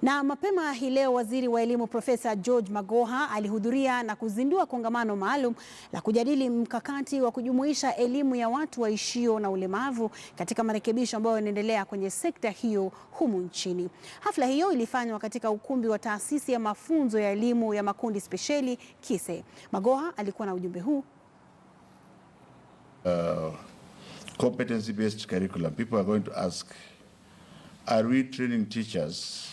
Na mapema hii leo Waziri wa Elimu Profesa George Magoha alihudhuria na kuzindua kongamano maalum la kujadili mkakati wa kujumuisha elimu ya watu waishio na ulemavu katika marekebisho ambayo yanaendelea kwenye sekta hiyo humu nchini. Hafla hiyo ilifanywa katika ukumbi wa taasisi ya mafunzo ya elimu ya makundi spesheli KISE. Magoha alikuwa na ujumbe huu. Competency based curriculum. People are going to ask, are we training teachers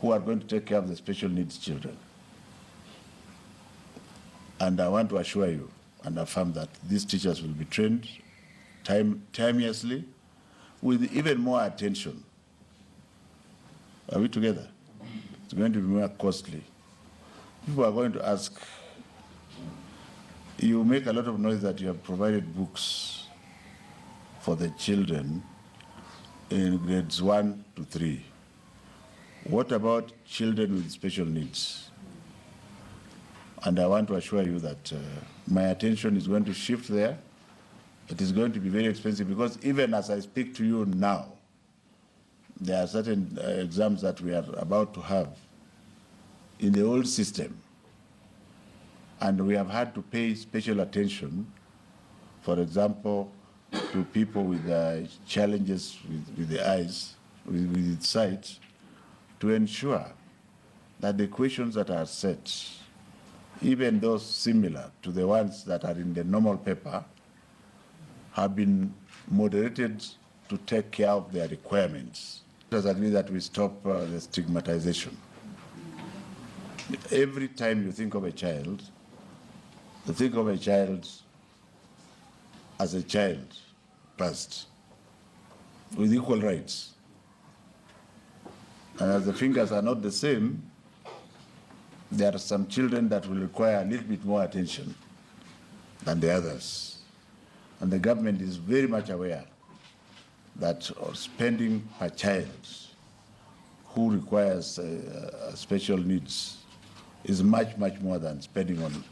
who are going to take care of the special needs children? And I want to assure you and affirm that these teachers will be trained timeously with even more attention. Are we together? It's going to be more costly. People are going to ask, you make a lot of noise that you have provided books for the children in grades 1 to 3. What about children with special needs? And I want to assure you that my attention is going to shift there. It is going to be very expensive because even as I speak to you now, there are certain exams that we are about to have in the old system. And we have had to pay special attention, for example, to people with challenges with the eyes, with sight, to ensure that the questions that are set, even those similar to the ones that are in the normal paper, have been moderated to take care of their requirements. It does agree that we stop the stigmatization. Every time you think of a child, you think of a child as a child first, with equal rights. And as the fingers are not the same, there are some children that will require a little bit more attention than the others. And the government is very much aware that spending per child who requires special needs is much, much more than spending on